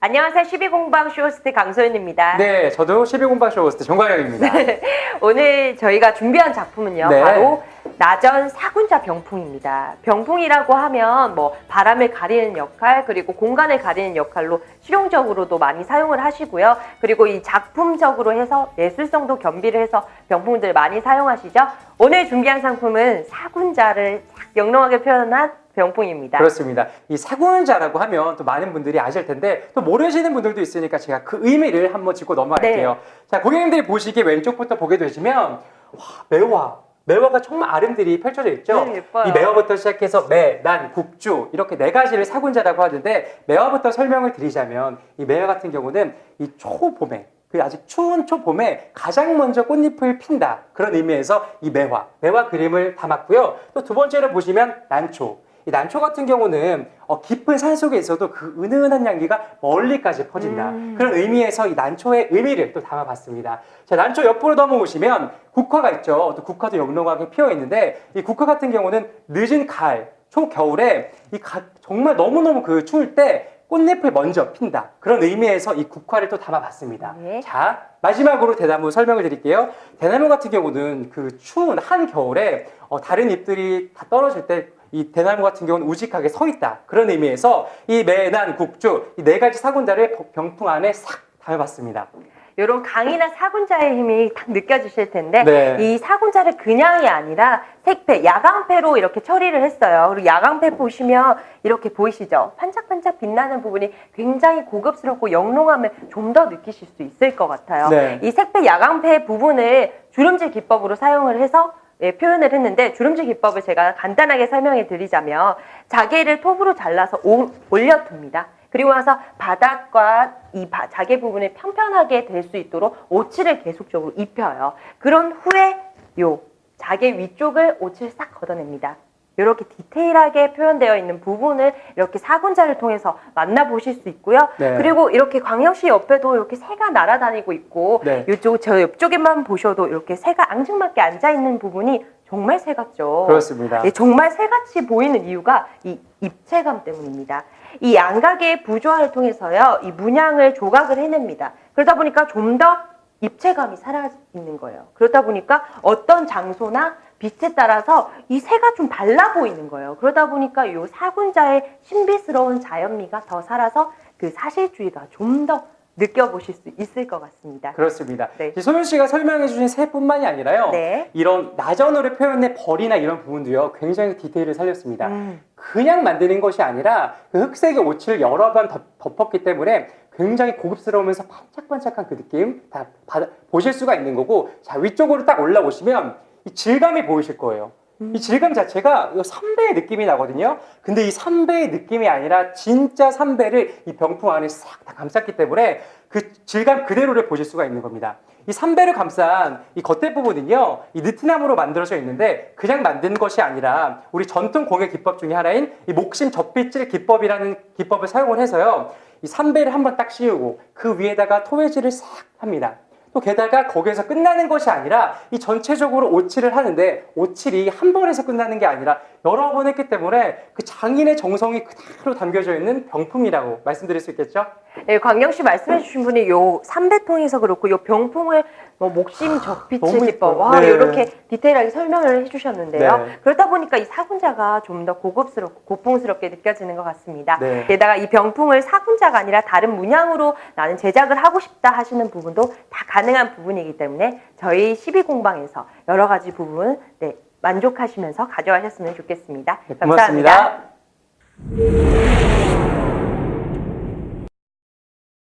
안녕하세요. 12공방 쇼호스트 강소연입니다. 네, 저도 12공방 쇼호스트 정광영입니다. 네, 오늘 저희가 준비한 작품은요. 네. 바로 나전 사군자 병풍입니다. 병풍이라고 하면 뭐 바람을 가리는 역할, 그리고 공간을 가리는 역할로 실용적으로도 많이 사용을 하시고요. 그리고 이 작품적으로 해서 예술성도 겸비를 해서 병풍들 많이 사용하시죠. 오늘 준비한 상품은 사군자를 영롱하게 표현한 병풍입니다. 그렇습니다. 이 사군자라고 하면 또 많은 분들이 아실 텐데 또 모르시는 분들도 있으니까 제가 그 의미를 한번 짚고 넘어갈게요. 네. 자, 고객님들이 보시기에 왼쪽부터 보게 되시면 와, 매화가 정말 아름드리 펼쳐져 있죠. 네, 예뻐요. 이 매화부터 시작해서 매, 난, 국주 이렇게 네 가지를 사군자라고 하는데 매화부터 설명을 드리자면 이 매화 같은 경우는 이 초봄에 그 아직 추운 초봄에 가장 먼저 꽃잎을 핀다. 그런 의미에서 이 매화 그림을 담았고요. 또 두 번째로 보시면 난초. 이 난초 같은 경우는 깊은 산 속에 있어도 그 은은한 향기가 멀리까지 퍼진다. 그런 의미에서 이 난초의 의미를 또 담아봤습니다. 자, 난초 옆으로 넘어오시면 국화가 있죠. 또 국화도 영롱하게 피어 있는데 이 국화 같은 경우는 늦은 가을, 초겨울에 정말 너무너무 그 추울 때 꽃잎을 먼저 핀다. 그런 의미에서 이 국화를 또 담아봤습니다. 네. 자, 마지막으로 대나무 설명을 드릴게요. 대나무 같은 경우는 그 추운 한겨울에 다른 잎들이 다 떨어질 때 이 대나무 같은 경우는 우직하게 서 있다. 그런 의미에서 이 매, 난, 국주 이 네 가지 사군자를 병풍 안에 싹 담아봤습니다. 이런 강인한 사군자의 힘이 딱 느껴지실 텐데 네. 이 사군자를 그냥이 아니라 색패, 야광패로 이렇게 처리를 했어요. 그리고 야광패 보시면 이렇게 보이시죠? 반짝반짝 빛나는 부분이 굉장히 고급스럽고 영롱함을 좀 더 느끼실 수 있을 것 같아요. 네. 이 색패, 야광패 부분을 주름질 기법으로 사용을 해서 표현을 했는데 주름질 기법을 제가 간단하게 설명해 드리자면 자개를 톱으로 잘라서 올려둡니다. 그리고 나서 바닥과 이 자개 부분을 평평하게 될 수 있도록 오칠을 계속적으로 입혀요. 그런 후에 요 자개 위쪽을 오칠 싹 걷어냅니다. 이렇게 디테일하게 표현되어 있는 부분을 이렇게 사군자를 통해서 만나보실 수 있고요. 네. 그리고 이렇게 광역시 옆에도 이렇게 새가 날아다니고 있고 네. 저 옆쪽에만 보셔도 이렇게 새가 앙증맞게 앉아있는 부분이 정말 새 같죠. 그렇습니다. 네, 정말 새같이 보이는 이유가 이 입체감 때문입니다. 이 양각의 부조화를 통해서요, 이 문양을 조각을 해냅니다. 그러다 보니까 좀 더 입체감이 살아있는 거예요. 그러다 보니까 어떤 장소나 빛에 따라서 이 새가 좀 달라 보이는 거예요. 그러다 보니까 이 사군자의 신비스러운 자연미가 더 살아서 그 사실주의가 좀 더 느껴보실 수 있을 것 같습니다. 그렇습니다. 네. 소연 씨가 설명해 주신 새뿐만이 아니라요. 네. 이런 나전으로 표현된 벌이나 이런 부분도요. 굉장히 디테일을 살렸습니다. 그냥 만드는 것이 아니라 그 흑색의 오칠을 여러 번 덮었기 때문에 굉장히 고급스러우면서 반짝반짝한 그 느낌 다 보실 수가 있는 거고, 자, 위쪽으로 딱 올라오시면 이 질감이 보이실 거예요. 이 질감 자체가 삼배의 느낌이 나거든요. 근데 이 삼배의 느낌이 아니라 진짜 삼배를 이 병풍 안에 싹 다 감쌌기 때문에 그 질감 그대로를 보실 수가 있는 겁니다. 이 삼배를 감싼 이 겉에 부분은요, 이 느티나무로 만들어져 있는데 그냥 만든 것이 아니라 우리 전통 공예 기법 중에 하나인 이 목심 접빗질 기법이라는 기법을 사용을 해서요, 이 삼배를 한번 딱 씌우고 그 위에다가 토해질을 싹 합니다. 또 게다가 거기에서 끝나는 것이 아니라 이 전체적으로 오칠을 하는데 오칠이 한 번에서 끝나는 게 아니라 여러 번 했기 때문에 그 장인의 정성이 그대로 담겨져 있는 병풍이라고 말씀드릴 수 있겠죠? 네, 광영 씨 말씀해 주신 분이 요 삼배통에서 그렇고 요 병풍을 뭐 목심 적빛의 기법 와, 네. 이렇게 디테일하게 설명을 해주셨는데요. 네. 그러다 보니까 이 사군자가 좀 더 고급스럽고 고풍스럽게 느껴지는 것 같습니다. 네. 게다가 이 병풍을 사군자가 아니라 다른 문양으로 나는 제작을 하고 싶다 하시는 부분도 다 가능한 부분이기 때문에 저희 12공방에서 여러 가지 부분 만족하시면서 가져가셨으면 좋겠습니다. 네, 고맙습니다. 감사합니다.